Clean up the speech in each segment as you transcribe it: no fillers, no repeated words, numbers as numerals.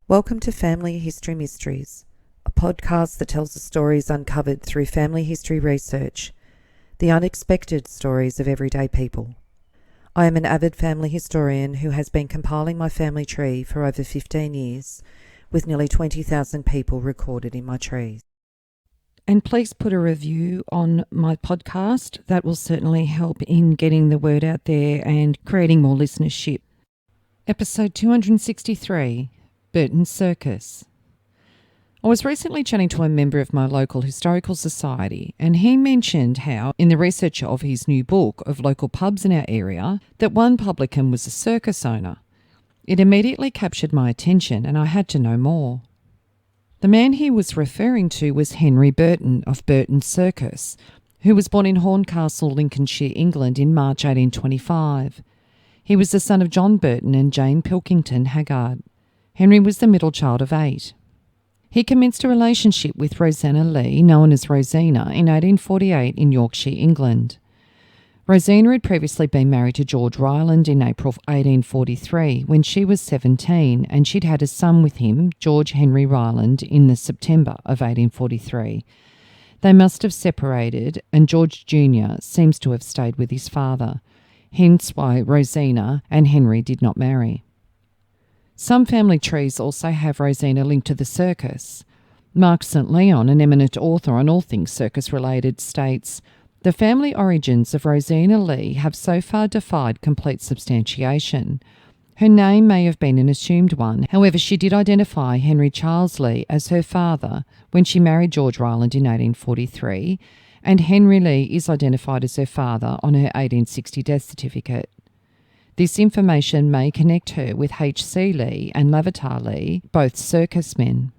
Welcome to Family History Mysteries, a podcast that tells the stories uncovered through family history research, the unexpected stories of everyday people. I am an avid family historian who has been compiling my family tree for over 15 years, with nearly 20,000 people recorded in my trees. And please put a review on my podcast. That will certainly help in getting the word out there and creating more listenership. Episode 263. Burton Circus. I was recently chatting to a member of my local historical society, and he mentioned how, in the research of his new book of local pubs in our area, that one publican was a circus owner. It immediately captured my attention, and I had to know more. The man he was referring to was Henry Burton of Burton Circus, who was born in Horncastle, Lincolnshire, England in March 1825. He was the son of John Burton and Jane Pilkington Haggard. Henry was the middle child of 8. He commenced a relationship with Rosanna Lee, known as Rosina, in 1848 in Yorkshire, England. Rosina had previously been married to George Ryland in April 1843 when she was 17, and she'd had a son with him, George Henry Ryland, in the September of 1843. They must have separated, and George Jr. seems to have stayed with his father, hence why Rosina and Henry did not marry. Some family trees also have Rosina linked to the circus. Mark St. Leon, an eminent author on all things circus-related, states, "The family origins of Rosina Lee have so far defied complete substantiation. Her name may have been an assumed one, however she did identify Henry Charles Lee as her father when she married George Ryland in 1843, and Henry Lee is identified as her father on her 1860 death certificate. This information may connect her with H.C. Lee and Lavatar Lee, both circus men."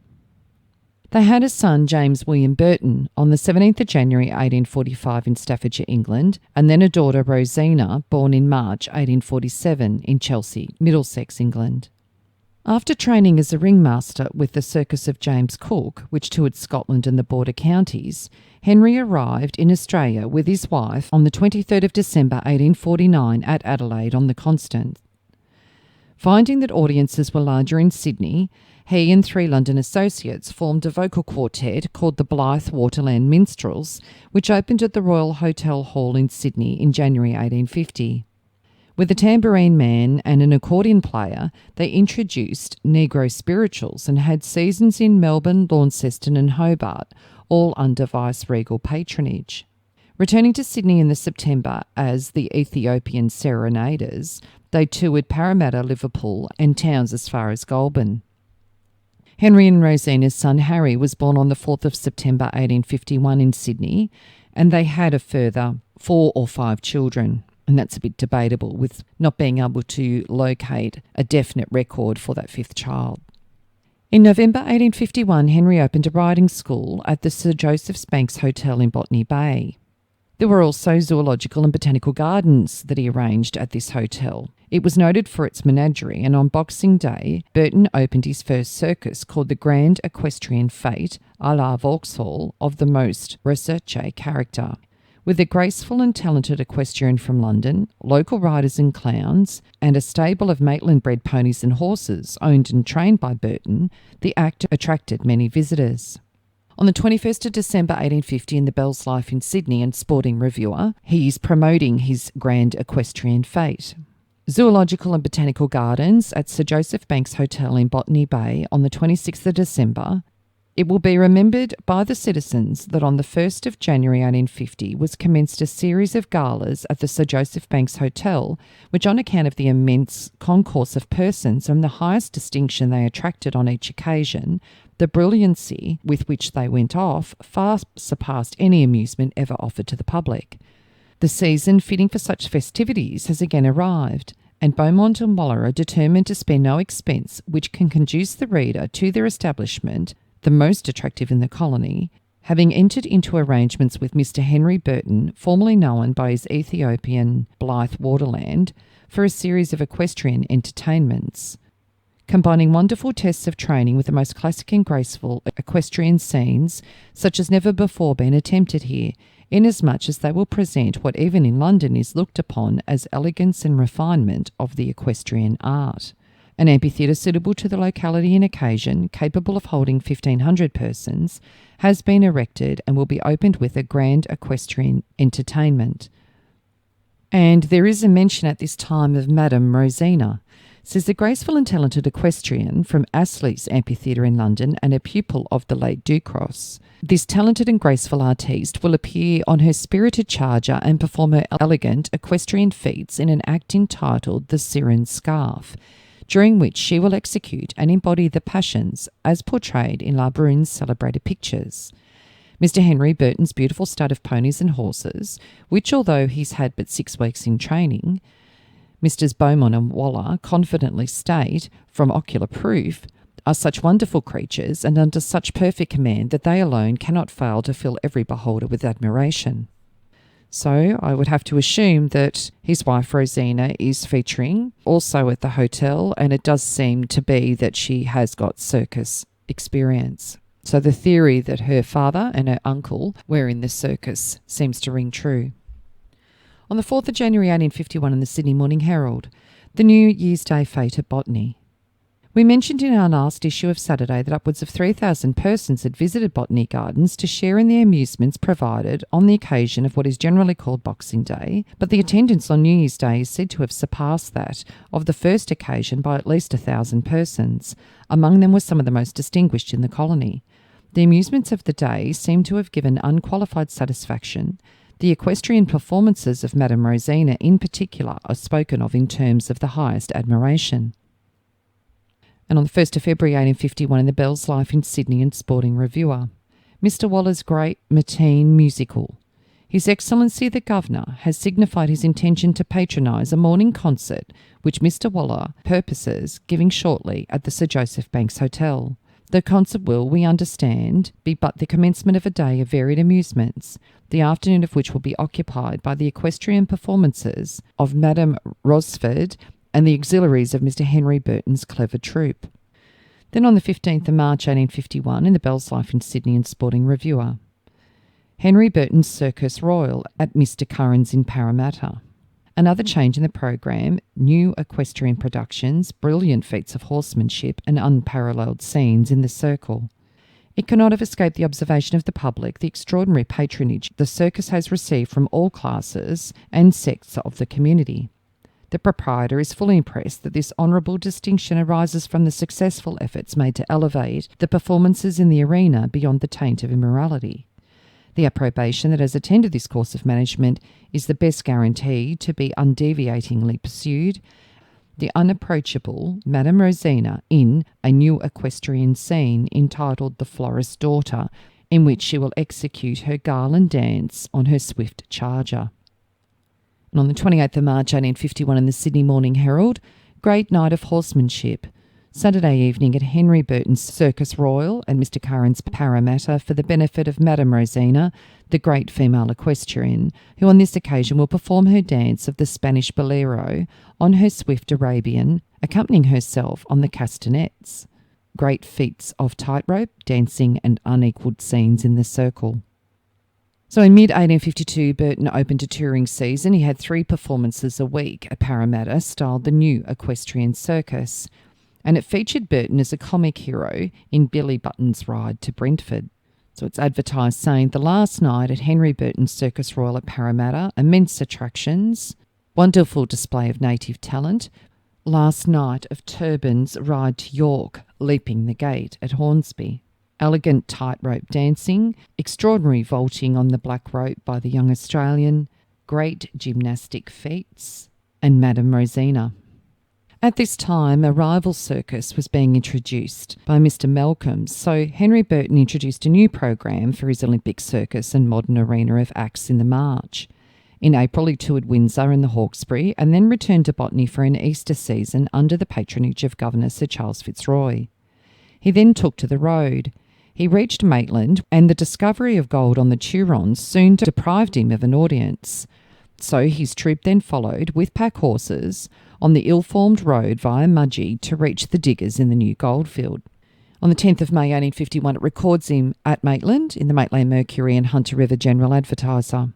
They had a son, James William Burton, on the 17th of January 1845 in Staffordshire, England, and then a daughter, Rosina, born in March 1847 in Chelsea, Middlesex, England. After training as a ringmaster with the Circus of James Cook, which toured Scotland and the border counties, Henry arrived in Australia with his wife on the 23rd of December 1849 at Adelaide on the Constance. Finding that audiences were larger in Sydney, he and 3 London associates formed a vocal quartet called the Blythe Waterland Minstrels, which opened at the Royal Hotel Hall in Sydney in January 1850. With a tambourine man and an accordion player, they introduced Negro spirituals and had seasons in Melbourne, Launceston and Hobart, all under vice-regal patronage. Returning to Sydney in the September as the Ethiopian Serenaders, they toured Parramatta, Liverpool and towns as far as Goulburn. Henry and Rosina's son Harry was born on the 4th of September 1851 in Sydney, and they had a further 4 or 5 children. And that's a bit debatable, with not being able to locate a definite record for that 5th child. In November 1851, Henry opened a riding school at the Sir Joseph's Banks Hotel in Botany Bay. There were also zoological and botanical gardens that he arranged at this hotel. It was noted for its menagerie, and on Boxing Day, Burton opened his first circus called the Grand Equestrian Fête à la Vauxhall of the most recherche character. With a graceful and talented equestrian from London, local riders and clowns, and a stable of Maitland-bred ponies and horses owned and trained by Burton, the act attracted many visitors. On the 21st of December 1850 in the Bell's Life in Sydney and Sporting Reviewer, he is promoting his Grand Equestrian Fête. Zoological and Botanical Gardens at Sir Joseph Banks Hotel in Botany Bay on the 26th of December. It will be remembered by the citizens that on the 1st of January 1850 was commenced a series of galas at the Sir Joseph Banks Hotel, which on account of the immense concourse of persons and the highest distinction they attracted on each occasion, the brilliancy with which they went off far surpassed any amusement ever offered to the public. The season fitting for such festivities has again arrived, and Beaumont and Waller are determined to spare no expense which can conduce the reader to their establishment, the most attractive in the colony, having entered into arrangements with Mr. Henry Burton, formerly known by his Ethiopian Blythe Waterland, for a series of equestrian entertainments. Combining wonderful tests of training with the most classic and graceful equestrian scenes, such as never before been attempted here, inasmuch as they will present what even in London is looked upon as elegance and refinement of the equestrian art. An amphitheatre suitable to the locality and occasion, capable of holding 1,500 persons, has been erected and will be opened with a grand equestrian entertainment. And there is a mention at this time of Madame Rosina. Says the graceful and talented equestrian from Astley's Amphitheatre in London and a pupil of the late Ducros. This talented and graceful artiste will appear on her spirited charger and perform her elegant equestrian feats in an act entitled The Siren's Scarf, during which she will execute and embody the passions as portrayed in La Brune's celebrated pictures. Mr. Henry Burton's beautiful stud of ponies and horses, which although he's had but 6 weeks in training, Messrs. Beaumont and Waller confidently state, from ocular proof, are such wonderful creatures and under such perfect command that they alone cannot fail to fill every beholder with admiration. So I would have to assume that his wife Rosina is featuring also at the hotel, and it does seem to be that she has got circus experience. So the theory that her father and her uncle were in the circus seems to ring true. On the 4th of January 1851 in the Sydney Morning Herald, the New Year's Day fete at Botany. We mentioned in our last issue of Saturday that upwards of 3,000 persons had visited Botany Gardens to share in the amusements provided on the occasion of what is generally called Boxing Day, but the attendance on New Year's Day is said to have surpassed that of the first occasion by at least 1,000 persons. Among them were some of the most distinguished in the colony. The amusements of the day seem to have given unqualified satisfaction. The equestrian performances of Madame Rosina in particular are spoken of in terms of the highest admiration. And on the 1st of February 1851 in the Bell's Life in Sydney and Sporting Reviewer, Mr. Waller's Great Mateen Musical. His Excellency the Governor has signified his intention to patronise a morning concert which Mr. Waller purposes giving shortly at the Sir Joseph Banks Hotel. The concert will, we understand, be but the commencement of a day of varied amusements, the afternoon of which will be occupied by the equestrian performances of Madame Rosford and the auxiliaries of Mr. Henry Burton's clever troupe. Then on the 15th of March 1851 in the Bell's Life in Sydney and Sporting Reviewer, Henry Burton's Circus Royal at Mr. Curran's in Parramatta. Another change in the program, new equestrian productions, brilliant feats of horsemanship and unparalleled scenes in the circle. It cannot have escaped the observation of the public the extraordinary patronage the circus has received from all classes and sects of the community. The proprietor is fully impressed that this honourable distinction arises from the successful efforts made to elevate the performances in the arena beyond the taint of immorality. The approbation that has attended this course of management is the best guarantee to be undeviatingly pursued. The unapproachable Madame Rosina in a new equestrian scene entitled The Florist's Daughter, in which she will execute her garland dance on her swift charger. And on the 28th of March 1851 in the Sydney Morning Herald, Great Night of Horsemanship, Saturday evening at Henry Burton's Circus Royal and Mr. Curran's Parramatta for the benefit of Madame Rosina, the great female equestrian, who on this occasion will perform her dance of the Spanish bolero on her swift Arabian, accompanying herself on the castanets. Great feats of tightrope, dancing and unequalled scenes in the circle. So in mid-1852, Burton opened a touring season. He had 3 performances a week at Parramatta, styled the New Equestrian Circus, and it featured Burton as a comic hero in Billy Button's Ride to Brentford. So it's advertised saying, the last night at Henry Burton's Circus Royal at Parramatta, immense attractions, wonderful display of native talent, last night of Turban's Ride to York, leaping the gate at Hornsby, elegant tightrope dancing, extraordinary vaulting on the black rope by the young Australian, great gymnastic feats, and Madame Rosina. At this time, a rival circus was being introduced by Mr. Malcolm, so Henry Burton introduced a new program for his Olympic circus and modern arena of acts in the March. In April, he toured Windsor and the Hawkesbury, and then returned to Botany for an Easter season under the patronage of Governor Sir Charles Fitzroy. He then took to the road. He reached Maitland, and the discovery of gold on the Turons soon deprived him of an audience. So his troop then followed, with pack horses, on the ill-formed road via Mudgee to reach the diggers in the new goldfield. On the 10th of May 1851, it records him at Maitland in the Maitland Mercury and Hunter River General Advertiser.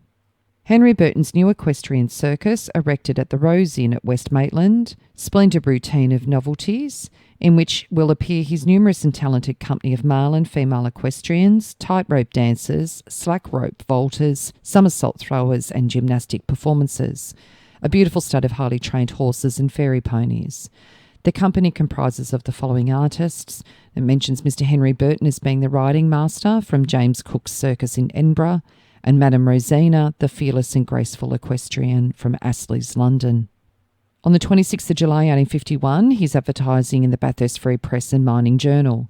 Henry Burton's new equestrian circus, erected at the Rose Inn at West Maitland, splendid routine of novelties, in which will appear his numerous and talented company of male and female equestrians, tightrope dancers, slack rope vaulters, somersault throwers and gymnastic performances. A beautiful stud of highly trained horses and fairy ponies. The company comprises of the following artists. It mentions Mr. Henry Burton as being the riding master from James Cook's Circus in Edinburgh, and Madame Rosina, the fearless and graceful equestrian from Astley's, London. On the 26th of July 1851, he's advertising in the Bathurst Free Press and Mining Journal.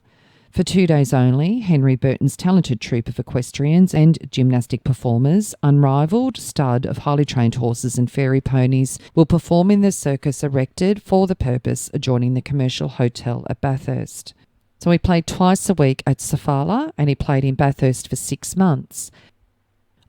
For 2 days only, Henry Burton's talented troupe of equestrians and gymnastic performers, unrivalled stud of highly trained horses and fairy ponies, will perform in the circus erected for the purpose adjoining the commercial hotel at Bathurst. So he played twice a week at Sofala, and he played in Bathurst for 6 months.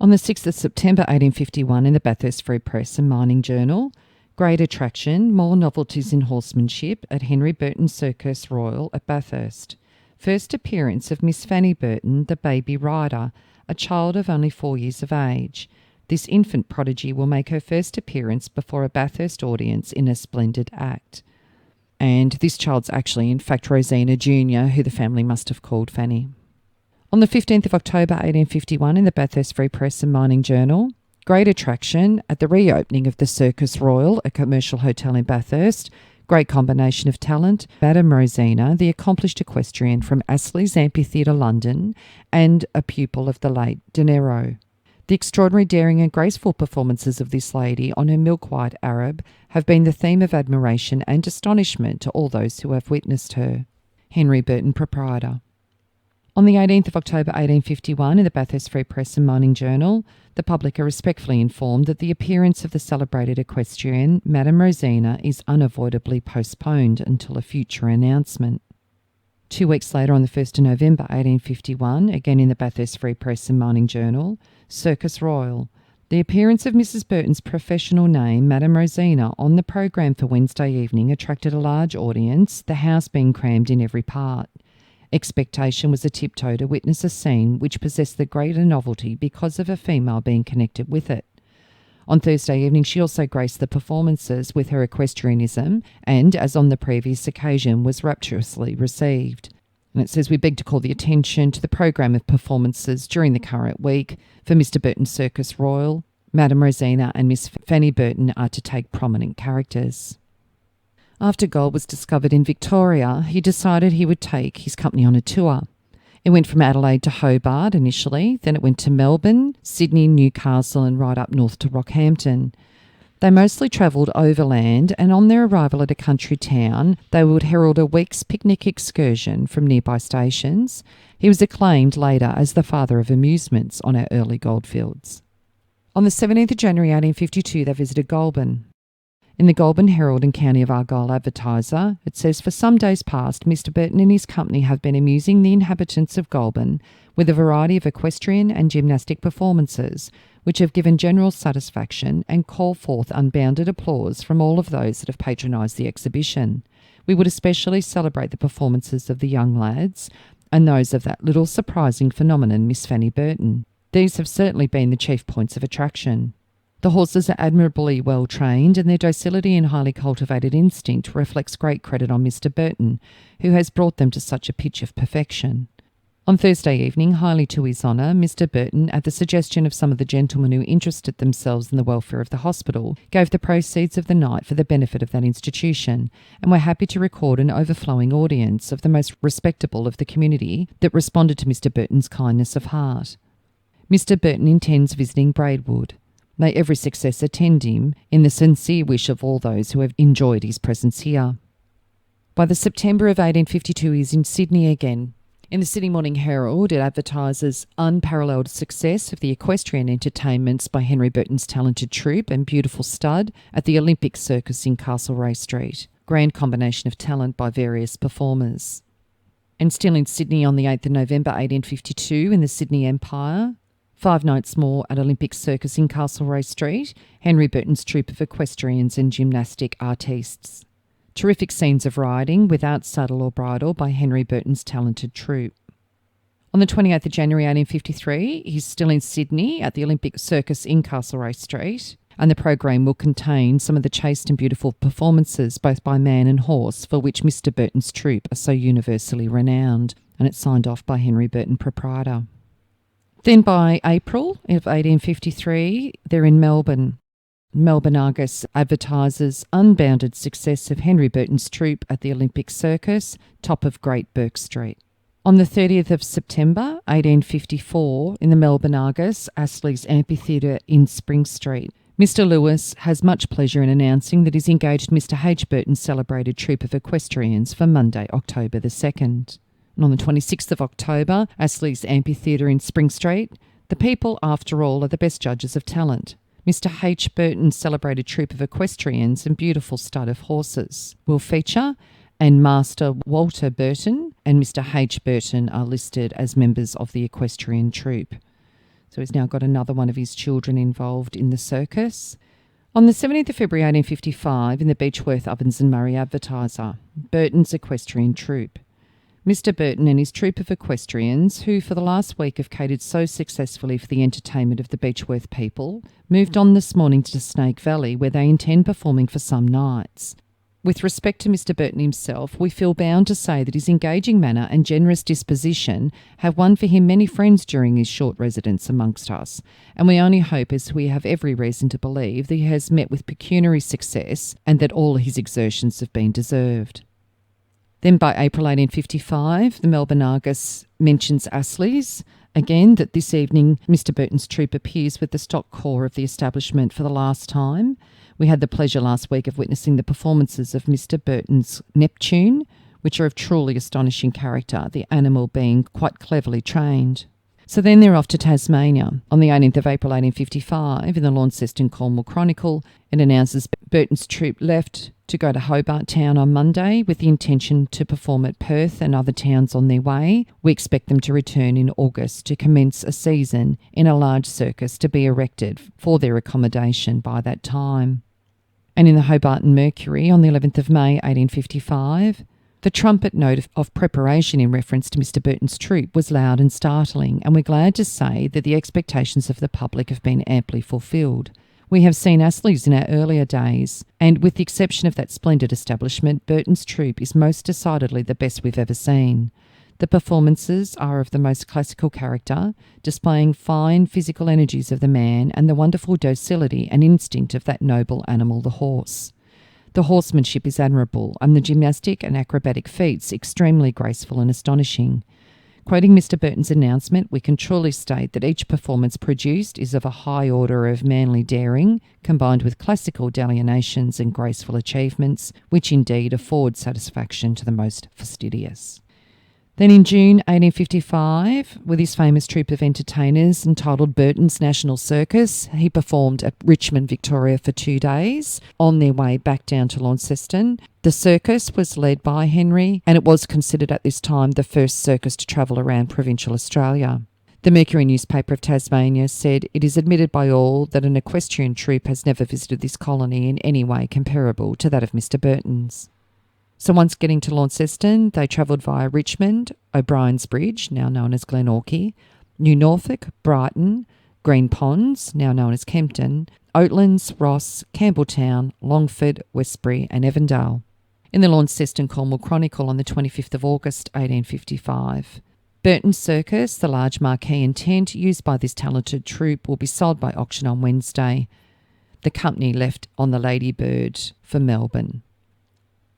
On the 6th of September 1851, in the Bathurst Free Press and Mining Journal, great attraction, more novelties in horsemanship at Henry Burton Circus Royal at Bathurst. First appearance of Miss Fanny Burton, the baby rider, a child of only 4 years of age. This infant prodigy will make her first appearance before a Bathurst audience in a splendid act. And this child's actually, in fact, Rosina Jr., who the family must have called Fanny. On the 15th of October 1851, in the Bathurst Free Press and Mining Journal, great attraction at the reopening of the Circus Royal, a commercial hotel in Bathurst. Great combination of talent. Madame Rosina, the accomplished equestrian from Astley's Amphitheatre, London, and a pupil of the late De Niro. The extraordinary daring and graceful performances of this lady on her milk-white Arab have been the theme of admiration and astonishment to all those who have witnessed her. Henry Burton, proprietor. On the 18th of October 1851, in the Bathurst Free Press and Mining Journal, the public are respectfully informed that the appearance of the celebrated equestrian, Madame Rosina, is unavoidably postponed until a future announcement. 2 weeks later, on the 1st of November 1851, again in the Bathurst Free Press and Mining Journal, Circus Royal. The appearance of Mrs. Burton's professional name, Madame Rosina, on the programme for Wednesday evening attracted a large audience, the house being crammed in every part. Expectation was a tiptoe to witness a scene which possessed the greater novelty because of a female being connected with it. On Thursday evening, she also graced the performances with her equestrianism and, as on the previous occasion, was rapturously received. And it says, we beg to call the attention to the programme of performances during the current week. For Mr. Burton's Circus Royal, Madame Rosina and Miss Fanny Burton are to take prominent characters. After gold was discovered in Victoria, he decided he would take his company on a tour. It went from Adelaide to Hobart initially, then it went to Melbourne, Sydney, Newcastle and right up north to Rockhampton. They mostly travelled overland, and on their arrival at a country town, they would herald a week's picnic excursion from nearby stations. He was acclaimed later as the father of amusements on our early goldfields. On the 17th of January 1852, they visited Goulburn. In the Goulburn Herald and County of Argyll Advertiser, it says, for some days past, Mr. Burton and his company have been amusing the inhabitants of Goulburn with a variety of equestrian and gymnastic performances, which have given general satisfaction and call forth unbounded applause from all of those that have patronised the exhibition. We would especially celebrate the performances of the young lads and those of that little surprising phenomenon, Miss Fanny Burton. These have certainly been the chief points of attraction. The horses are admirably well trained, and their docility and highly cultivated instinct reflects great credit on Mr. Burton, who has brought them to such a pitch of perfection. On Thursday evening, highly to his honour, Mr. Burton, at the suggestion of some of the gentlemen who interested themselves in the welfare of the hospital, gave the proceeds of the night for the benefit of that institution, and were happy to record an overflowing audience of the most respectable of the community that responded to Mr. Burton's kindness of heart. Mr. Burton intends visiting Braidwood. May every success attend him, in the sincere wish of all those who have enjoyed his presence here. By the September of 1852, he is in Sydney again. In the Sydney Morning Herald, it advertises unparalleled success of the equestrian entertainments by Henry Burton's talented troupe and beautiful stud at the Olympic Circus in Castlereagh Street. Grand combination of talent by various performers. And still in Sydney on the 8th of November 1852, in the Sydney Empire, 5 nights more at Olympic Circus in Castlereagh Street, Henry Burton's troupe of equestrians and gymnastic artistes. Terrific scenes of riding without saddle or bridle by Henry Burton's talented troupe. On the 28th of January 1853, he's still in Sydney at the Olympic Circus in Castlereagh Street, and the program will contain some of the chaste and beautiful performances both by man and horse for which Mr. Burton's troupe are so universally renowned, and it's signed off by Henry Burton, proprietor. Then by April of 1853, they're in Melbourne. Melbourne Argus advertises unbounded success of Henry Burton's troupe at the Olympic Circus, top of Great Bourke Street. On the 30th of September 1854, in the Melbourne Argus, Astley's Amphitheatre in Spring Street, Mr. Lewis has much pleasure in announcing that he's engaged Mr. H. Burton's celebrated troupe of equestrians for Monday, October the 2nd. And on the 26th of October, Astley's Amphitheatre in Spring Street, the people, after all, are the best judges of talent. Mr. H. Burton's celebrated troupe of equestrians and beautiful stud of horses will feature, and Master Walter Burton and Mr. H. Burton are listed as members of the equestrian troupe. So he's now got another one of his children involved in the circus. On the 17th of February 1855, in the Beechworth Ovens and Murray Advertiser, Burton's equestrian troupe. Mr. Burton and his troupe of equestrians, who for the last week have catered so successfully for the entertainment of the Beechworth people, moved on this morning to Snake Valley, where they intend performing for some nights. With respect to Mr. Burton himself, we feel bound to say that his engaging manner and generous disposition have won for him many friends during his short residence amongst us, and we only hope, as we have every reason to believe, that he has met with pecuniary success and that all his exertions have been deserved. Then by April 1855, the Melbourne Argus mentions Astley's. Again, that this evening Mr. Burton's troupe appears with the stock corps of the establishment for the last time. We had the pleasure last week of witnessing the performances of Mr. Burton's Neptune, which are of truly astonishing character, the animal being quite cleverly trained. So then they're off to Tasmania. On the 18th of April 1855, in the Launceston Cornwall Chronicle, it announces Burton's troupe left to go to Hobart Town on Monday with the intention to perform at Perth and other towns on their way. We expect them to return in August to commence a season in a large circus to be erected for their accommodation by that time. And in the Hobart Mercury on the 11th of May 1855, the trumpet note of preparation in reference to Mr. Burton's troupe was loud and startling, and we're glad to say that the expectations of the public have been amply fulfilled. We have seen Astley's in our earlier days, and with the exception of that splendid establishment, Burton's troupe is most decidedly the best we've ever seen. The performances are of the most classical character, displaying fine physical energies of the man and the wonderful docility and instinct of that noble animal, the horse. The horsemanship is admirable, and the gymnastic and acrobatic feats extremely graceful and astonishing. Quoting Mr. Burton's announcement, we can truly state that each performance produced is of a high order of manly daring, combined with classical delineations and graceful achievements, which indeed afford satisfaction to the most fastidious. Then in June 1855, with his famous troupe of entertainers entitled Burton's National Circus, he performed at Richmond, Victoria for 2 days on their way back down to Launceston. The circus was led by Henry, and it was considered at this time the first circus to travel around provincial Australia. The Mercury newspaper of Tasmania said, "It is admitted by all that an equestrian troupe has never visited this colony in any way comparable to that of Mr. Burton's." So once getting to Launceston, they travelled via Richmond, O'Brien's Bridge, now known as Glenorchy, New Norfolk, Brighton, Green Ponds, now known as Kempton, Oatlands, Ross, Campbelltown, Longford, Westbury and Evandale. In the Launceston Cornwall Chronicle on the 25th of August 1855, Burton's Circus, the large marquee and tent used by this talented troupe, will be sold by auction on Wednesday. The company left on the Ladybird for Melbourne.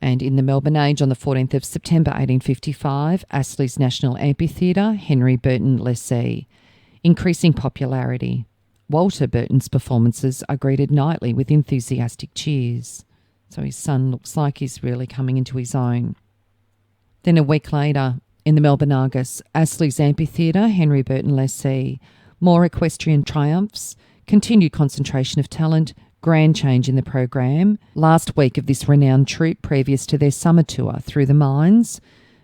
And in the Melbourne Age on the 14th of September 1855, Astley's National Amphitheatre, Henry Burton lessee. Increasing popularity. Walter Burton's performances are greeted nightly with enthusiastic cheers. So his son looks like he's really coming into his own. Then a week later, in the Melbourne Argus, Astley's Amphitheatre, Henry Burton lessee. More equestrian triumphs, continued concentration of talent, grand change in the program. Last week of this renowned troupe previous to their summer tour through the mines.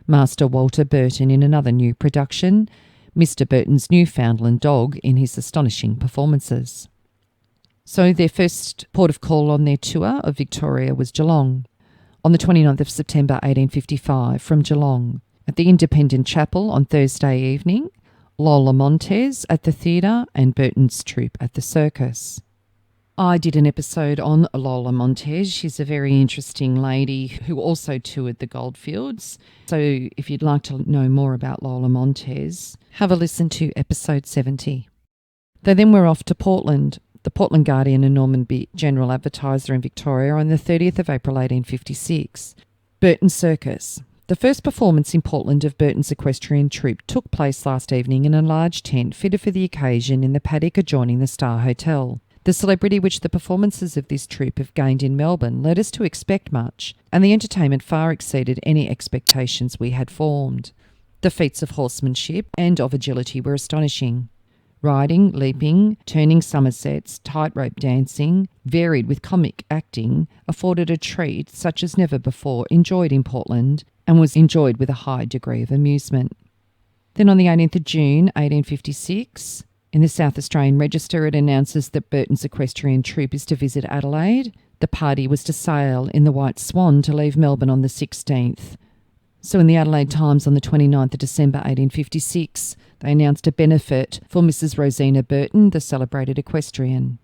Master Walter Burton in another new production. Mr. Burton's Newfoundland dog in his astonishing performances. So their first port of call on their tour of Victoria was Geelong. On the 29th of September 1855 from Geelong. At the Independent Chapel on Thursday evening, Lola Montez at the theatre and Burton's troupe at the Circus. I did an episode on Lola Montez. She's a very interesting lady who also toured the goldfields. So if you'd like to know more about Lola Montez, have a listen to episode 70. They then were off to Portland. The Portland Guardian and Normanby General Advertiser in Victoria on the 30th of April 1856. Burton Circus. The first performance in Portland of Burton's equestrian troupe took place last evening in a large tent fitted for the occasion in the paddock adjoining the Star Hotel. The celebrity which the performances of this troupe have gained in Melbourne led us to expect much, and the entertainment far exceeded any expectations we had formed. The feats of horsemanship and of agility were astonishing. Riding, leaping, turning somersets, tightrope dancing, varied with comic acting, afforded a treat such as never before enjoyed in Portland, and was enjoyed with a high degree of amusement. Then on the 18th of June 1856, in the South Australian Register, it announces that Burton's equestrian troupe is to visit Adelaide. The party was to sail in the White Swan to leave Melbourne on the 16th. So in the Adelaide Times on the 29th of December 1856, they announced a benefit for Mrs. Rosina Burton, the celebrated equestrian.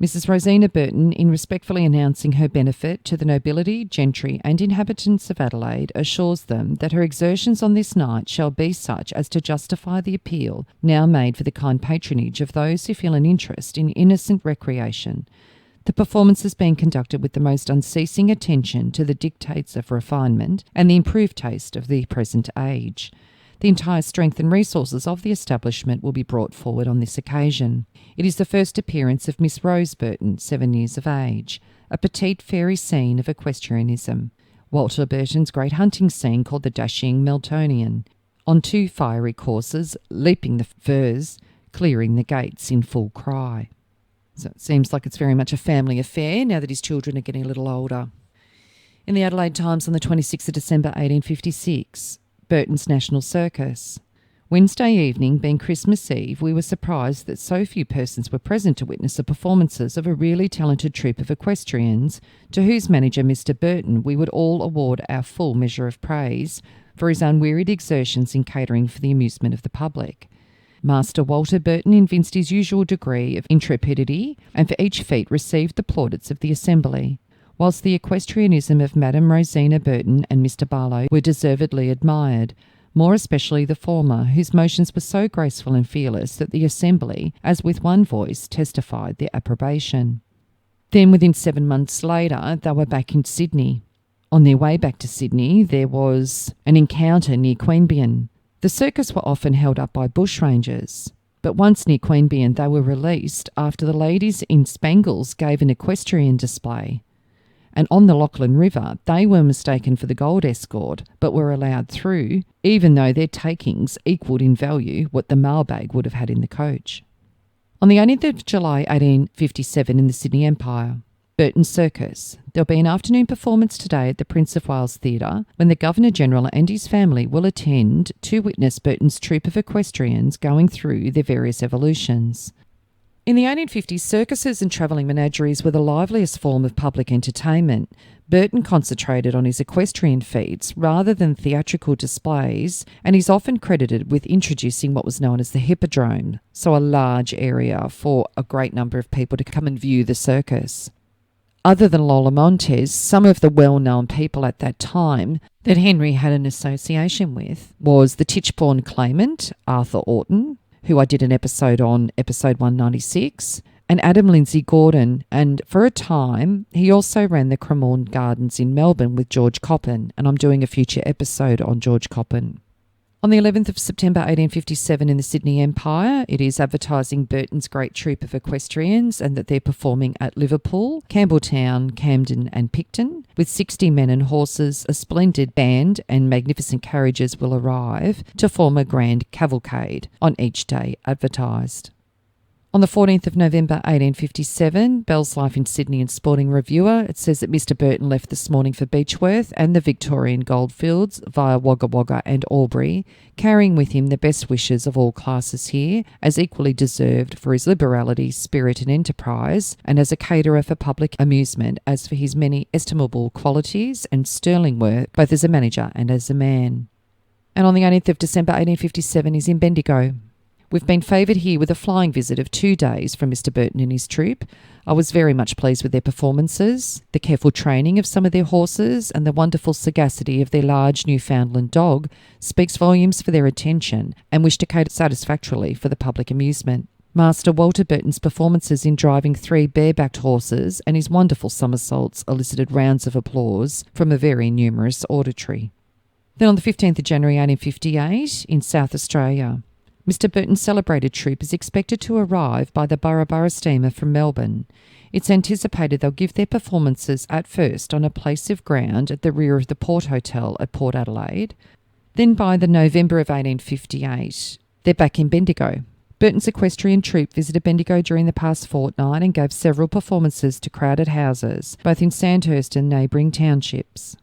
Mrs. Rosina Burton, in respectfully announcing her benefit to the nobility, gentry and inhabitants of Adelaide, assures them that her exertions on this night shall be such as to justify the appeal now made for the kind patronage of those who feel an interest in innocent recreation. The performance is being conducted with the most unceasing attention to the dictates of refinement and the improved taste of the present age. The entire strength and resources of the establishment will be brought forward on this occasion. It is the first appearance of Miss Rose Burton, 7 years of age, a petite fairy scene of equestrianism. Walter Burton's great hunting scene called the Dashing Meltonian, on 2 fiery coursers, leaping the furze, clearing the gates in full cry. So it seems like it's very much a family affair now that his children are getting a little older. In the Adelaide Times on the 26th of December 1856, Burton's National Circus. Wednesday evening, being Christmas Eve, we were surprised that so few persons were present to witness the performances of a really talented troupe of equestrians, to whose manager, Mr. Burton, we would all award our full measure of praise for his unwearied exertions in catering for the amusement of the public. Master Walter Burton evinced his usual degree of intrepidity, and for each feat received the plaudits of the assembly, whilst the equestrianism of Madame Rosina Burton and Mr. Barlow were deservedly admired, more especially the former, whose motions were so graceful and fearless that the assembly, as with one voice, testified their approbation. Then, within 7 months later, they were back in Sydney. On their way back to Sydney, there was an encounter near Queanbeyan. The circus were often held up by bushrangers, but once near Queanbeyan they were released after the ladies in Spangles gave an equestrian display. And on the Lachlan River, they were mistaken for the gold escort, but were allowed through, even though their takings equalled in value what the mailbag would have had in the coach. On the 18th of July 1857 in the Sydney Empire, Burton Circus. There'll be an afternoon performance today at the Prince of Wales Theatre, when the Governor-General and his family will attend to witness Burton's troupe of equestrians going through their various evolutions. In the 1850s, circuses and travelling menageries were the liveliest form of public entertainment. Burton concentrated on his equestrian feats rather than theatrical displays, and is often credited with introducing what was known as the hippodrome, so a large area for a great number of people to come and view the circus. Other than Lola Montez, some of the well-known people at that time that Henry had an association with was the Tichborne claimant, Arthur Orton, who I did an episode on, episode 196, and Adam Lindsay Gordon, and for a time he also ran the Cremorne Gardens in Melbourne with George Coppin, and I'm doing a future episode on George Coppin. On the 11th of September 1857 in the Sydney Empire, it is advertising Burton's great troupe of equestrians and that they're performing at Liverpool, Campbelltown, Camden and Picton. With 60 men and horses, a splendid band and magnificent carriages will arrive to form a grand cavalcade on each day advertised. On the 14th of November 1857, Bell's Life in Sydney and Sporting Reviewer, it says that Mr. Burton left this morning for Beechworth and the Victorian Goldfields via Wagga Wagga and Albury, carrying with him the best wishes of all classes here, as equally deserved for his liberality, spirit and enterprise, and as a caterer for public amusement as for his many estimable qualities and sterling work, both as a manager and as a man. And on the 18th of December 1857 is in Bendigo. We've been favoured here with a flying visit of 2 days from Mr. Burton and his troupe. I was very much pleased with their performances, the careful training of some of their horses, and the wonderful sagacity of their large Newfoundland dog speaks volumes for their attention, and wish to cater satisfactorily for the public amusement. Master Walter Burton's performances in driving 3 barebacked horses and his wonderful somersaults elicited rounds of applause from a very numerous auditory. Then on the 15th of January 1858, in South Australia, Mr. Burton's celebrated troupe is expected to arrive by the Burra steamer from Melbourne. It's anticipated they'll give their performances at first on a place of ground at the rear of the Port Hotel at Port Adelaide. Then by the November of 1858, they're back in Bendigo. Burton's equestrian troupe visited Bendigo during the past fortnight and gave several performances to crowded houses, both in Sandhurst and neighbouring townships.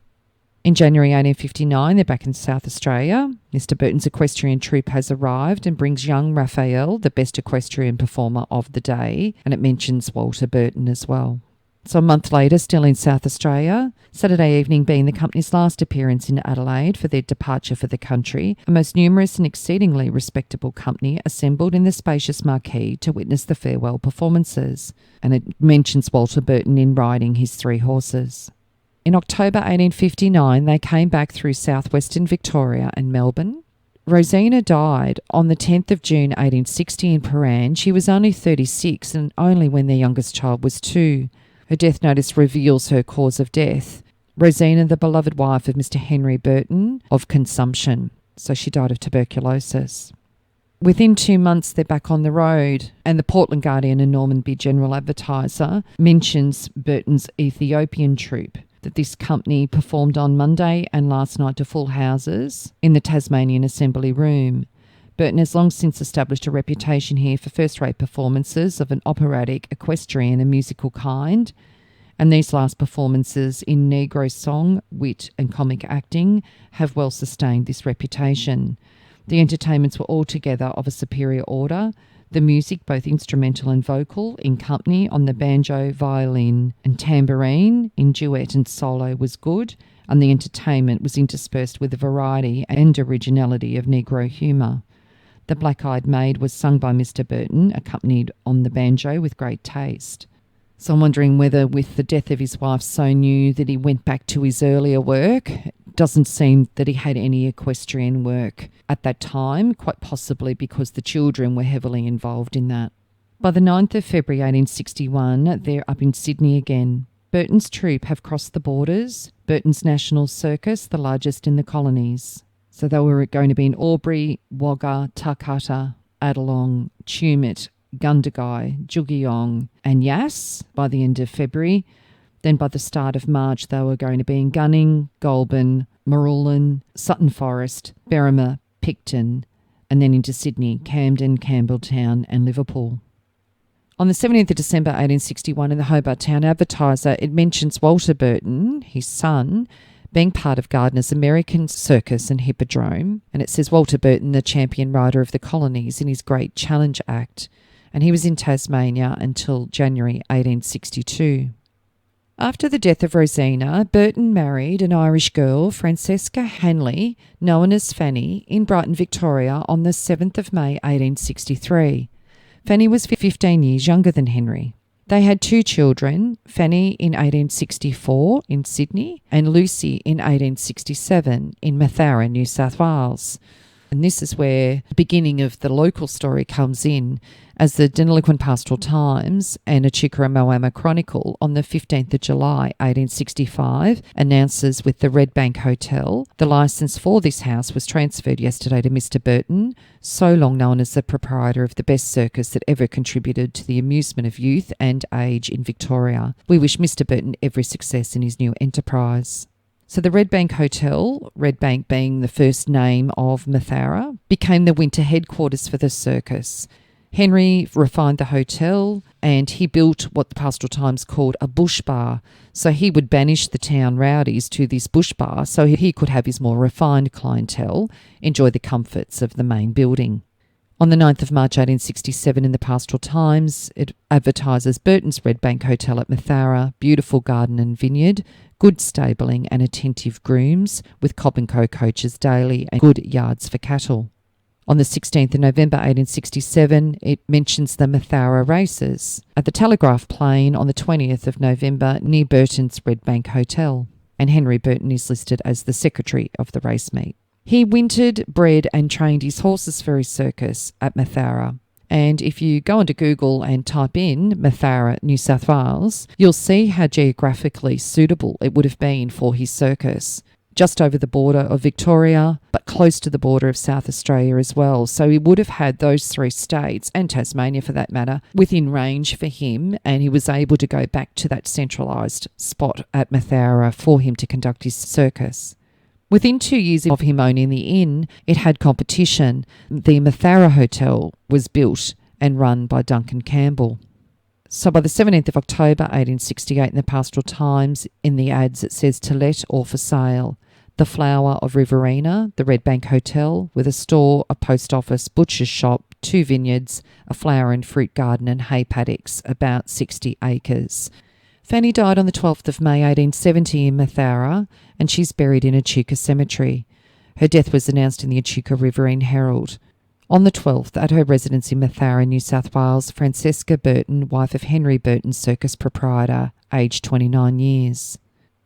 In January 1859, they're back in South Australia. Mr. Burton's equestrian troupe has arrived and brings young Raphael, the best equestrian performer of the day, and it mentions Walter Burton as well. So a month later, still in South Australia, Saturday evening being the company's last appearance in Adelaide for their departure for the country, a most numerous and exceedingly respectable company assembled in the spacious marquee to witness the farewell performances, and it mentions Walter Burton in riding his 3 horses. In October 1859, they came back through southwestern Victoria and Melbourne. Rosina died on the 10th of June 1860 in Paran. She was only 36 and only when their youngest child was 2. Her death notice reveals her cause of death. Rosina, the beloved wife of Mr. Henry Burton, of consumption. So she died of tuberculosis. Within 2 months, they're back on the road, and the Portland Guardian and Norman Bee General Advertiser mentions Burton's Ethiopian troupe, that this company performed on Monday and last night to full houses in the Tasmanian Assembly Room. Burton has long since established a reputation here for first-rate performances of an operatic, equestrian and musical kind, and these last performances in Negro song, wit and comic acting have well sustained this reputation. The entertainments were altogether of a superior order. The music, both instrumental and vocal, in company on the banjo, violin and tambourine, in duet and solo was good, and the entertainment was interspersed with a variety and originality of Negro humour. The Black-Eyed Maid was sung by Mr. Burton, accompanied on the banjo with great taste. So I'm wondering whether with the death of his wife so new that he went back to his earlier work. It doesn't seem that he had any equestrian work at that time, quite possibly because the children were heavily involved in that. By the 9th of February 1861, they're up in Sydney again. Burton's troupe have crossed the borders. Burton's National Circus, the largest in the colonies. So they were going to be in Albury, Wagga, Tarcutta, Adelong, Tumut, Gundagai, Jugiong and Yass by the end of February. Then by the start of March, they were going to be in Gunning, Goulburn, Marulan, Sutton Forest, Berrima, Picton, and then into Sydney, Camden, Campbelltown and Liverpool. On the 17th of December 1861 in the Hobart Town Advertiser, it mentions Walter Burton, his son, being part of Gardner's American Circus and Hippodrome, and it says Walter Burton, the champion rider of the colonies in his Great Challenge Act, and he was in Tasmania until January 1862. After the death of Rosina, Burton married an Irish girl, Francesca Hanley, known as Fanny, in Brighton, Victoria on the 7th of May 1863. Fanny was 15 years younger than Henry. They had 2 children, Fanny in 1864 in Sydney and Lucy in 1867 in Mathara, New South Wales. And this is where the beginning of the local story comes in, as the Deniliquin Pastoral Times and a Chikara Moama Chronicle on the 15th of July 1865 announces with the Red Bank Hotel, the licence for this house was transferred yesterday to Mr. Burton, so long known as the proprietor of the best circus that ever contributed to the amusement of youth and age in Victoria. We wish Mr. Burton every success in his new enterprise. So the Red Bank Hotel, Red Bank being the first name of Mathara, became the winter headquarters for the circus. Henry refined the hotel and he built what the Pastoral Times called a bush bar. So he would banish the town rowdies to this bush bar so he could have his more refined clientele enjoy the comforts of the main building. On the 9th of March 1867 in the Pastoral Times, it advertises Burton's Red Bank Hotel at Mathara, beautiful garden and vineyard, good stabling and attentive grooms with Cobb & Co coaches daily and good yards for cattle. On the 16th of November 1867, it mentions the Mathara races at the Telegraph Plain on the 20th of November near Burton's Red Bank Hotel, and Henry Burton is listed as the secretary of the race meet. He wintered, bred and trained his horses for his circus at Mathara. And if you go onto Google and type in Mathara, New South Wales, you'll see how geographically suitable it would have been for his circus. Just over the border of Victoria, but close to the border of South Australia as well. So he would have had those three states, and Tasmania for that matter, within range for him, and he was able to go back to that centralised spot at Mathara for him to conduct his circus. Within 2 years of him owning the inn, it had competition. The Mathara Hotel was built and run by Duncan Campbell. So by the 17th of October 1868 in the Pastoral Times, in the ads it says to let or for sale. The Flower of Riverina, the Red Bank Hotel, with a store, a post office, butcher's shop, 2 vineyards, a flower and fruit garden and hay paddocks, about 60 acres. Fanny died on the 12th of May 1870 in Mathara, and she's buried in Echuca Cemetery. Her death was announced in the Echuca Riverine Herald. On the 12th, at her residence in Mathara, New South Wales, Francesca Burton, wife of Henry Burton, circus proprietor, aged 29 years.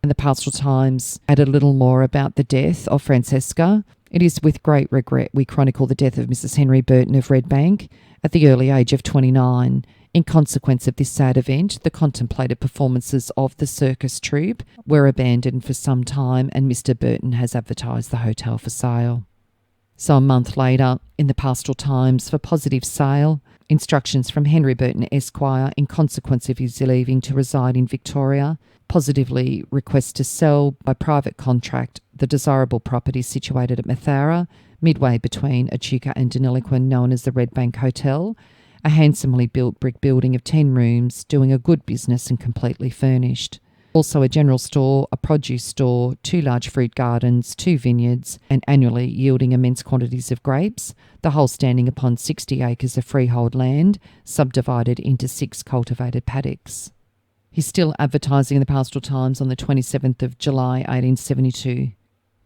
And the Pastoral Times added a little more about the death of Francesca. It is with great regret we chronicle the death of Mrs. Henry Burton of Red Bank at the early age of 29. In consequence of this sad event, the contemplated performances of the circus troupe were abandoned for some time, and Mr. Burton has advertised the hotel for sale. So a month later, in the Pastoral Times, for positive sale, instructions from Henry Burton Esquire, in consequence of his leaving to reside in Victoria, positively requests to sell by private contract the desirable property situated at Mathara, midway between Echuca and Deniliquin, known as the Red Bank Hotel, a handsomely built brick building of 10 rooms, doing a good business and completely furnished. Also a general store, a produce store, 2 large fruit gardens, 2 vineyards, and annually yielding immense quantities of grapes, the whole standing upon 60 acres of freehold land, subdivided into 6 cultivated paddocks. He's still advertising in the Pastoral Times on the 27th of July 1872.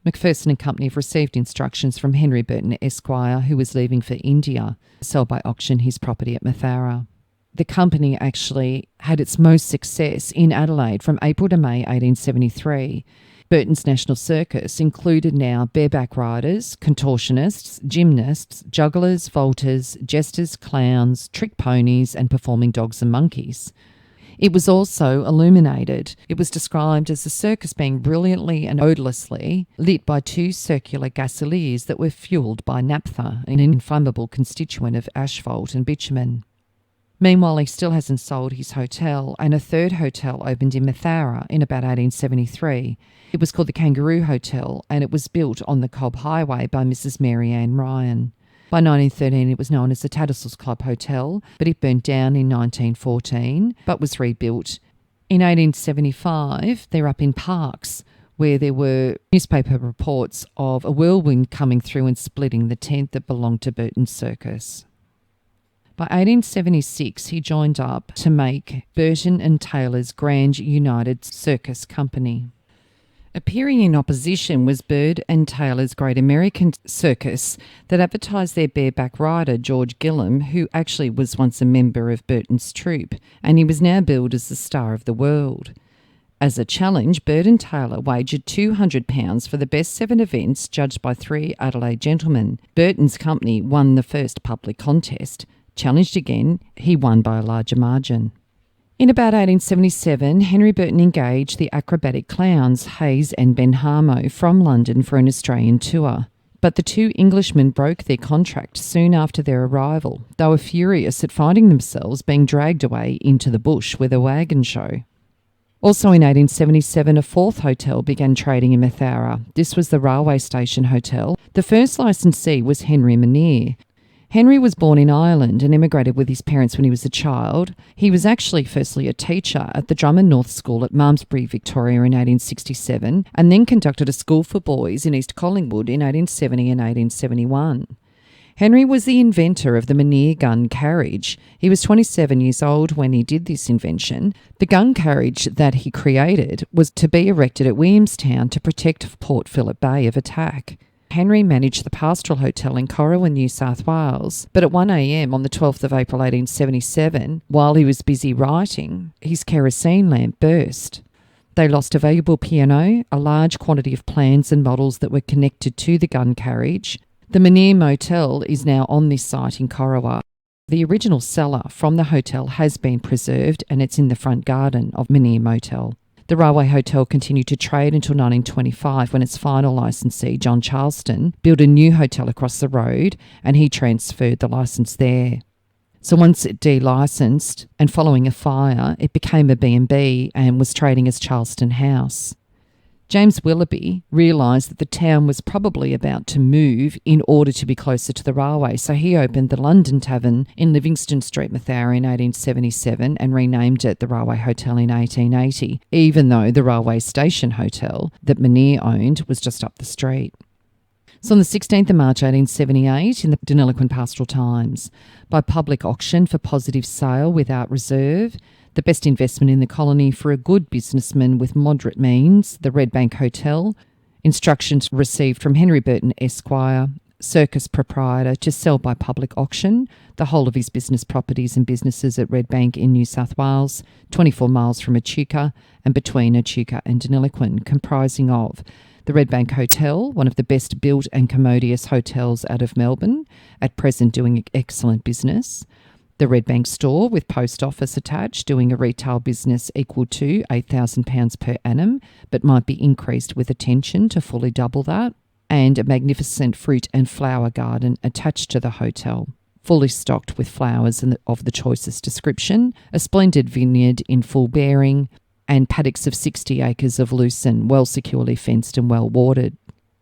Macpherson and Company have received instructions from Henry Burton Esquire, who was leaving for India, to sell by auction his property at Mathara. The company actually had its most success in Adelaide from April to May 1873. Burton's National Circus included now bareback riders, contortionists, gymnasts, jugglers, vaulters, jesters, clowns, trick ponies, and performing dogs and monkeys. It was also illuminated. It was described as the circus being brilliantly and odorlessly lit by 2 circular gasoliers that were fuelled by naphtha, an inflammable constituent of asphalt and bitumen. Meanwhile, he still hasn't sold his hotel, and a 3rd hotel opened in Mathara in about 1873. It was called the Kangaroo Hotel, and it was built on the Cobb Highway by Mrs. Mary Ann Ryan. By 1913, it was known as the Tattersalls Club Hotel, but it burnt down in 1914, but was rebuilt. In 1875, they're up in Parks, where there were newspaper reports of a whirlwind coming through and splitting the tent that belonged to Burton's Circus. By 1876, he joined up to make Burton and Taylor's Grand United Circus Company. Appearing in opposition was Bird and Taylor's Great American Circus that advertised their bareback rider, George Gillam, who actually was once a member of Burton's troupe, and he was now billed as the star of the world. As a challenge, Bird and Taylor wagered £200 for the best 7 events judged by 3 Adelaide gentlemen. Burton's company won the first public contest. Challenged again, he won by a larger margin. In about 1877, Henry Burton engaged the acrobatic clowns Hayes and Benhamo from London for an Australian tour. But the 2 Englishmen broke their contract soon after their arrival. They were furious at finding themselves being dragged away into the bush with a wagon show. Also in 1877, a 4th hotel began trading in Mathara. This was the Railway Station Hotel. The first licensee was Henry Manier. Henry was born in Ireland and emigrated with his parents when he was a child. He was actually firstly a teacher at the Drummond North School at Malmesbury, Victoria in 1867, and then conducted a school for boys in East Collingwood in 1870 and 1871. Henry was the inventor of the Manier gun carriage. He was 27 years old when he did this invention. The gun carriage that he created was to be erected at Williamstown to protect Port Phillip Bay of attack. Henry managed the Pastoral Hotel in Corowa, New South Wales, but at 1 a.m. on the 12th of April 1877, while he was busy writing, his kerosene lamp burst. They lost a valuable piano, a large quantity of plans and models that were connected to the gun carriage. The Menhir Motel is now on this site in Corowa. The original cellar from the hotel has been preserved and it's in the front garden of Menhir Motel. The Railway Hotel continued to trade until 1925 when its final licensee, John Charleston, built a new hotel across the road and he transferred the licence there. So once it delicensed and following a fire, it became a B&B and was trading as Charleston House. James Willoughby realised that the town was probably about to move in order to be closer to the railway, so he opened the London Tavern in Livingston Street, Mathara in 1877 and renamed it the Railway Hotel in 1880, even though the Railway Station Hotel that Menhir owned was just up the street. So on the 16th of March 1878 in the Deniliquin Pastoral Times, by public auction for positive sale without reserve, the best investment in the colony for a good businessman with moderate means, the Red Bank Hotel, instructions received from Henry Burton, Esquire, Circus proprietor, to sell by public auction the whole of his business properties and businesses at Red Bank in New South Wales, 24 miles from Echuca and between Echuca and Deniliquin, comprising of the Red Bank Hotel, one of the best built and commodious hotels out of Melbourne, at present doing excellent business. The Red Bank store with post office attached, doing a retail business equal to £8,000 per annum, but might be increased with attention to fully double that. And a magnificent fruit and flower garden attached to the hotel, fully stocked with flowers of the choicest description, a splendid vineyard in full bearing, and paddocks of 60 acres of lucerne, well securely fenced and well watered.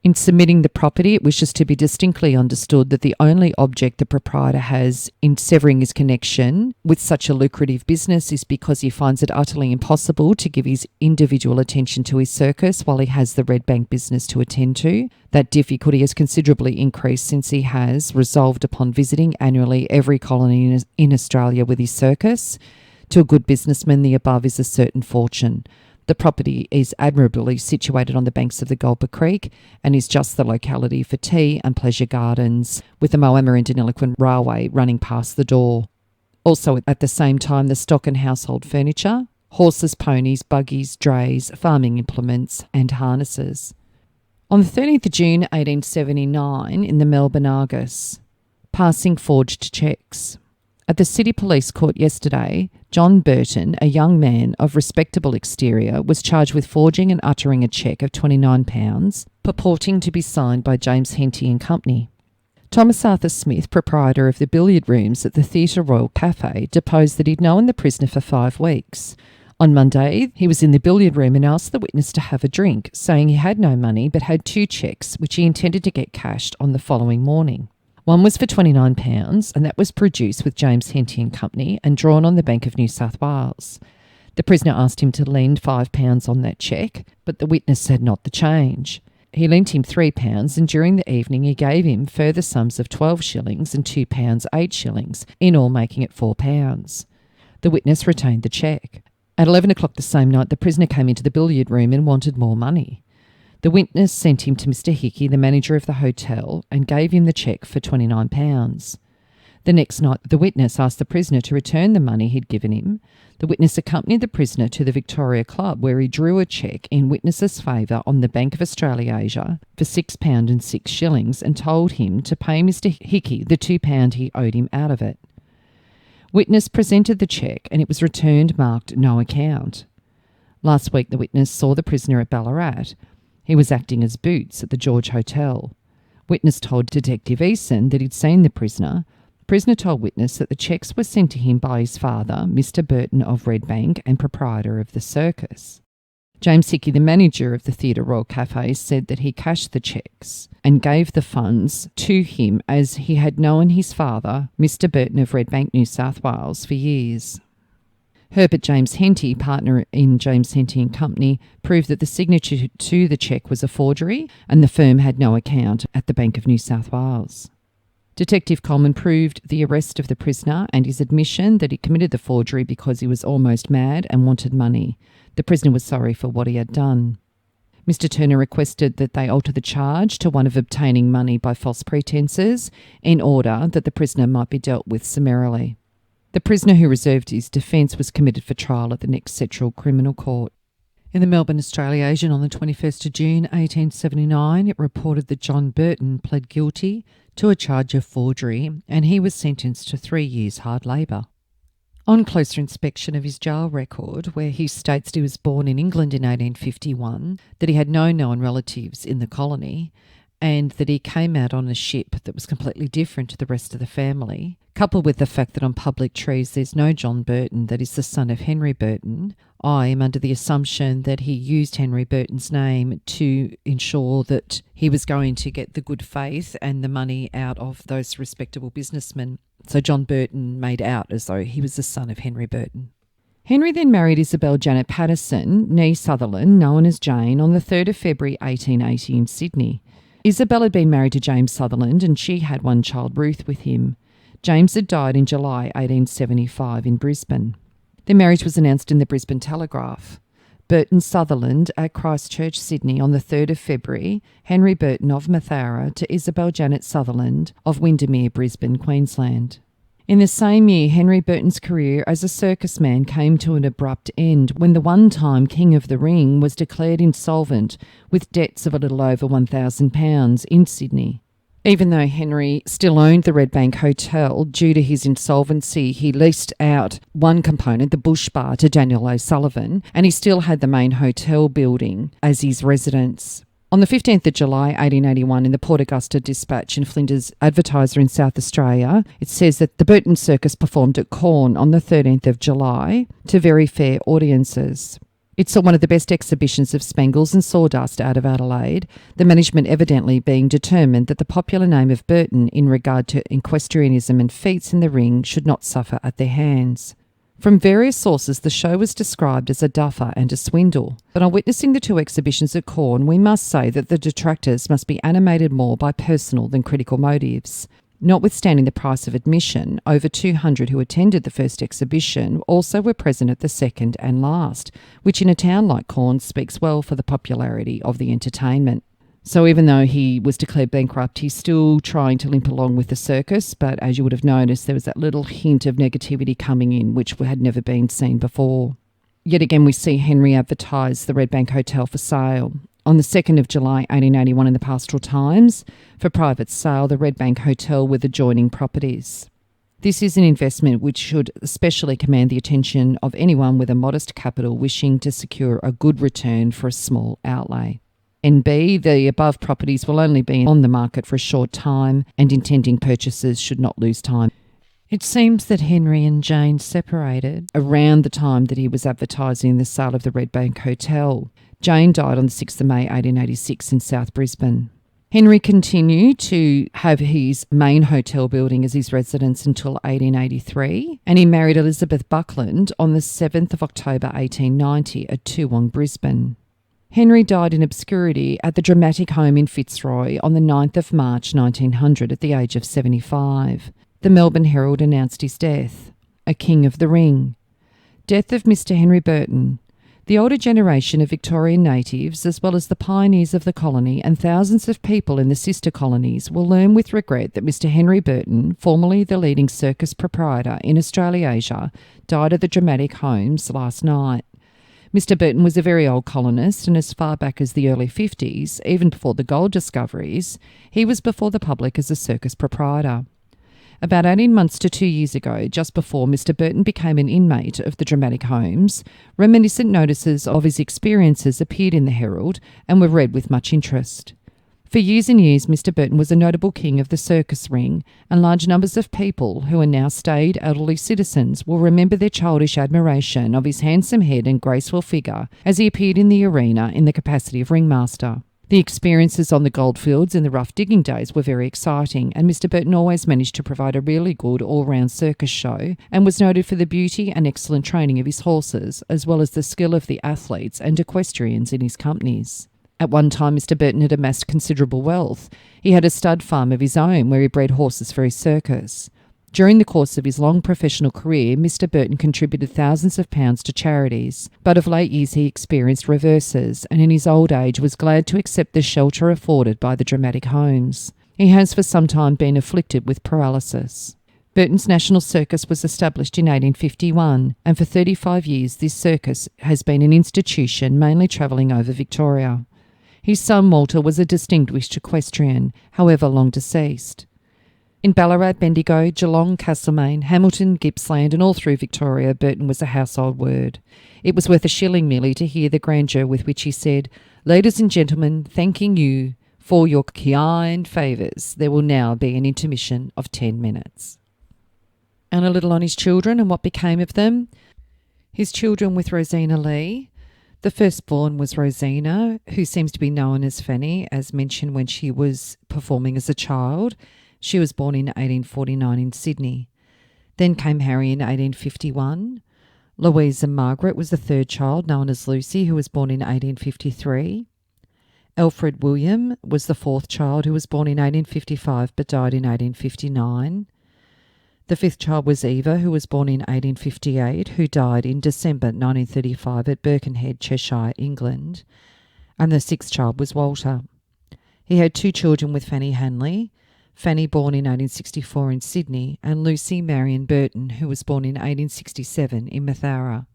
In submitting the property, it wishes to be distinctly understood that the only object the proprietor has in severing his connection with such a lucrative business is because he finds it utterly impossible to give his individual attention to his circus while he has the Red Bank business to attend to. That difficulty has considerably increased since he has resolved upon visiting annually every colony in Australia with his circus. To a good businessman, the above is a certain fortune. The property is admirably situated on the banks of the Gulper Creek and is just the locality for tea and pleasure gardens, with the Moama and Deniliquin Railway running past the door. Also at the same time, the stock and household furniture, horses, ponies, buggies, drays, farming implements and harnesses. On the 13th of June 1879 in the Melbourne Argus, passing forged cheques. At the City Police Court yesterday, John Burton, a young man of respectable exterior, was charged with forging and uttering a cheque of £29, purporting to be signed by James Henty and Company. Thomas Arthur Smith, proprietor of the billiard rooms at the Theatre Royal Cafe, deposed that he'd known the prisoner for 5 weeks. On Monday, he was in the billiard room and asked the witness to have a drink, saying he had no money but had 2 cheques, which he intended to get cashed on the following morning. One was for £29, and that was produced with James Henty and Company and drawn on the Bank of New South Wales. The prisoner asked him to lend £5 on that cheque, but the witness had not the change. He lent him £3, and during the evening he gave him further sums of 12 shillings and £2 8 shillings, in all making it £4. The witness retained the cheque. At 11 o'clock the same night, the prisoner came into the billiard room and wanted more money. The witness sent him to Mr. Hickey, the manager of the hotel, and gave him the cheque for £29. The next night, the witness asked the prisoner to return the money he'd given him. The witness accompanied the prisoner to the Victoria Club, where he drew a cheque in witness's favour on the Bank of Australasia for £6 and 6 shillings and told him to pay Mr. Hickey the £2 he owed him out of it. Witness presented the cheque and it was returned marked no account. Last week, the witness saw the prisoner at Ballarat. He was acting as boots at the George Hotel. Witness told Detective Eason that he'd seen the prisoner. The prisoner told witness that the cheques were sent to him by his father, Mr. Burton of Red Bank and proprietor of the Circus. James Hickey, the manager of the Theatre Royal Cafe, said that he cashed the cheques and gave the funds to him as he had known his father, Mr. Burton of Red Bank, New South Wales, for years. Herbert James Henty, partner in James Henty and Company, proved that the signature to the cheque was a forgery and the firm had no account at the Bank of New South Wales. Detective Coleman proved the arrest of the prisoner and his admission that he committed the forgery because he was almost mad and wanted money. The prisoner was sorry for what he had done. Mr. Turner requested that they alter the charge to one of obtaining money by false pretences in order that the prisoner might be dealt with summarily. The prisoner who reserved his defence was committed for trial at the next Central Criminal Court. In the Melbourne Australian on the 21st of June 1879, it reported that John Burton pled guilty to a charge of forgery and he was sentenced to 3 years hard labour. On closer inspection of his jail record, where he states that he was born in England in 1851, that he had no known relatives in the colony, and that he came out on a ship that was completely different to the rest of the family, coupled with the fact that on public trees there's no John Burton that is the son of Henry Burton, I am under the assumption that he used Henry Burton's name to ensure that he was going to get the good faith and the money out of those respectable businessmen. So John Burton made out as though he was the son of Henry Burton. Henry then married Isabel Janet Patterson, née Sutherland, known as Jane, on the 3rd of February 1880 in Sydney. Isabel had been married to James Sutherland and she had one child, Ruth, with him. James had died in July 1875 in Brisbane. Their marriage was announced in the Brisbane Telegraph. Burton Sutherland at Christchurch, Sydney on the 3rd of February, Henry Burton of Mathara to Isabel Janet Sutherland of Windermere, Brisbane, Queensland. In the same year, Henry Burton's career as a circus man came to an abrupt end when the one-time King of the Ring was declared insolvent with debts of a little over £1,000 in Sydney. Even though Henry still owned the Red Bank Hotel, due to his insolvency, he leased out one component, the Bush Bar, to Daniel O'Sullivan, and he still had the main hotel building as his residence. On the 15th of July 1881, in the Port Augusta Dispatch and Flinders Advertiser in South Australia, it says that the Burton Circus performed at Corn on the 13th of July to very fair audiences. It saw one of the best exhibitions of spangles and sawdust out of Adelaide, the management evidently being determined that the popular name of Burton in regard to equestrianism and feats in the ring should not suffer at their hands. From various sources, the show was described as a duffer and a swindle, but on witnessing the two exhibitions at Corn, we must say that the detractors must be animated more by personal than critical motives. Notwithstanding the price of admission, over 200 who attended the first exhibition also were present at the second and last, which in a town like Corn speaks well for the popularity of the entertainment. So even though he was declared bankrupt, he's still trying to limp along with the circus, but as you would have noticed, there was that little hint of negativity coming in, which had never been seen before. Yet again, we see Henry advertise the Red Bank Hotel for sale. On the 2nd of July 1881 in the Pastoral Times, for private sale, the Red Bank Hotel with adjoining properties. This is an investment which should especially command the attention of anyone with a modest capital wishing to secure a good return for a small outlay. NB, the above properties will only be on the market for a short time and intending purchasers should not lose time. It seems that Henry and Jane separated around the time that he was advertising the sale of the Red Bank Hotel. Jane died on the 6th of May 1886 in South Brisbane. Henry continued to have his main hotel building as his residence until 1883, and he married Elizabeth Buckland on the 7th of October 1890 at Toowong, Brisbane. Henry died in obscurity at the Dramatic Home in Fitzroy on the 9th of March 1900 at the age of 75. The Melbourne Herald announced his death. A King of the Ring. Death of Mr. Henry Burton. The older generation of Victorian natives, as well as the pioneers of the colony and thousands of people in the sister colonies, will learn with regret that Mr. Henry Burton, formerly the leading circus proprietor in Australasia, died at the Dramatic Homes last night. Mr. Burton was a very old colonist, and as far back as the early 50s, even before the gold discoveries, he was before the public as a circus proprietor. About 18 months to 2 years ago, just before Mr. Burton became an inmate of the Dramatic Homes, reminiscent notices of his experiences appeared in the Herald and were read with much interest. For years and years, Mr. Burton was a notable king of the circus ring, and large numbers of people who are now staid elderly citizens will remember their childish admiration of his handsome head and graceful figure as he appeared in the arena in the capacity of ringmaster. The experiences on the goldfields in the rough digging days were very exciting, and Mr. Burton always managed to provide a really good all-round circus show and was noted for the beauty and excellent training of his horses, as well as the skill of the athletes and equestrians in his companies. At one time, Mr. Burton had amassed considerable wealth. He had a stud farm of his own where he bred horses for his circus. During the course of his long professional career, Mr. Burton contributed thousands of pounds to charities, but of late years he experienced reverses and in his old age was glad to accept the shelter afforded by the dramatic homes. He has for some time been afflicted with paralysis. Burton's National Circus was established in 1851, and for 35 years this circus has been an institution mainly travelling over Victoria. His son Walter was a distinguished equestrian, however long deceased. In Ballarat, Bendigo, Geelong, Castlemaine, Hamilton, Gippsland and all through Victoria, Burton was a household word. It was worth a shilling merely to hear the grandeur with which he said, "Ladies and gentlemen, thanking you for your kind favours. There will now be an intermission of 10 minutes." And a little on his children and what became of them. His children with Rosina Lee. The firstborn was Rosina, who seems to be known as Fanny, as mentioned when she was performing as a child. She was born in 1849 in Sydney. Then came Harry in 1851. Louisa Margaret was the third child, known as Lucy, who was born in 1853. Alfred William was the fourth child, who was born in 1855 but died in 1859. The fifth child was Eva, who was born in 1858, who died in December 1935 at Birkenhead, Cheshire, England. And the sixth child was Walter. He had two children with Fanny Hanley, Fanny born in 1864 in Sydney, and Lucy Marion Burton, who was born in 1867 in Mathara.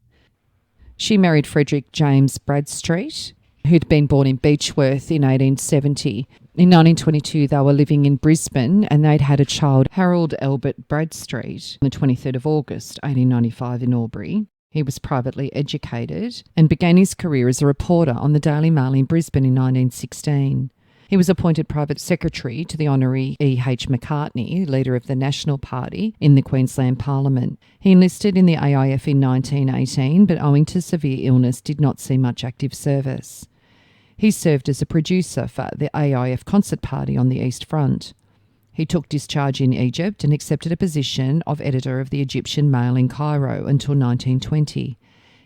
She married Frederick James Bradstreet, who'd been born in Beechworth in 1870. In 1922, they were living in Brisbane and they'd had a child, Harold Albert Bradstreet, on the 23rd of August, 1895 in Albury. He was privately educated and began his career as a reporter on the Daily Mail in Brisbane in 1916. He was appointed private secretary to the Honorary E.H. McCartney, leader of the National Party, in the Queensland Parliament. He enlisted in the AIF in 1918, but owing to severe illness did not see much active service. He served as a producer for the AIF concert party on the East Front. He took discharge in Egypt and accepted a position of editor of the Egyptian Mail in Cairo until 1920.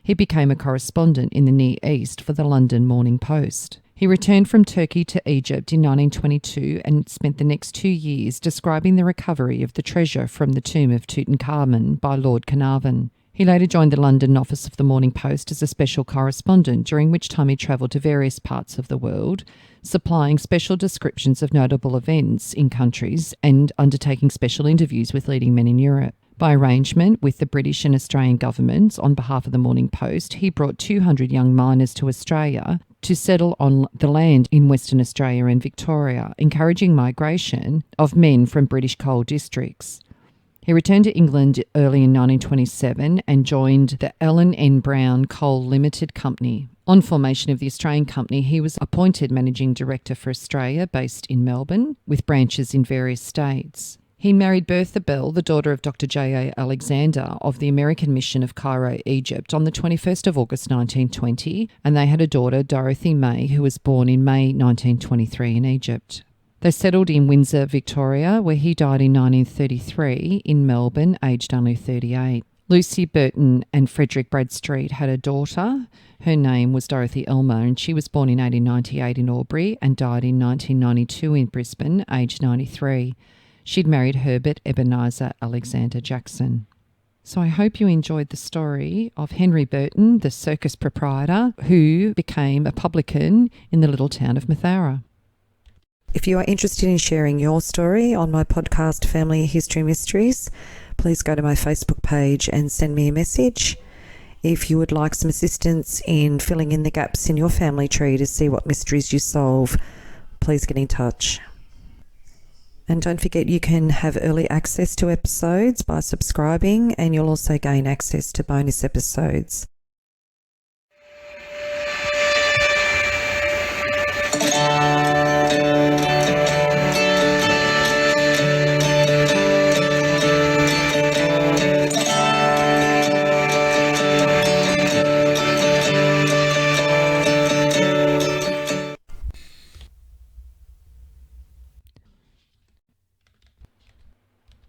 He became a correspondent in the Near East for the London Morning Post. He returned from Turkey to Egypt in 1922 and spent the next 2 years describing the recovery of the treasure from the tomb of Tutankhamun by Lord Carnarvon. He later joined the London office of the Morning Post as a special correspondent, during which time he travelled to various parts of the world, supplying special descriptions of notable events in countries and undertaking special interviews with leading men in Europe. By arrangement with the British and Australian governments on behalf of the Morning Post, he brought 200 young miners to Australia to settle on the land in Western Australia and Victoria, encouraging migration of men from British coal districts. He returned to England early in 1927 and joined the Allen N. Brown Coal Limited Company. On formation of the Australian company, he was appointed Managing Director for Australia, based in Melbourne, with branches in various states. He married Bertha Bell, the daughter of Dr. J.A. Alexander of the American Mission of Cairo, Egypt, on the 21st of August 1920, and they had a daughter, Dorothy May, who was born in May 1923 in Egypt. They settled in Windsor, Victoria, where he died in 1933, in Melbourne, aged only 38. Lucy Burton and Frederick Bradstreet had a daughter. Her name was Dorothy Elmer, and she was born in 1898 in Albury and died in 1992 in Brisbane, aged 93. She'd married Herbert Ebenezer Alexander Jackson. So I hope you enjoyed the story of Henry Burton, the circus proprietor, who became a publican in the little town of Mathara. If you are interested in sharing your story on my podcast, Family History Mysteries, please go to my Facebook page and send me a message. If you would like some assistance in filling in the gaps in your family tree to see what mysteries you solve, please get in touch. And don't forget, you can have early access to episodes by subscribing, and you'll also gain access to bonus episodes.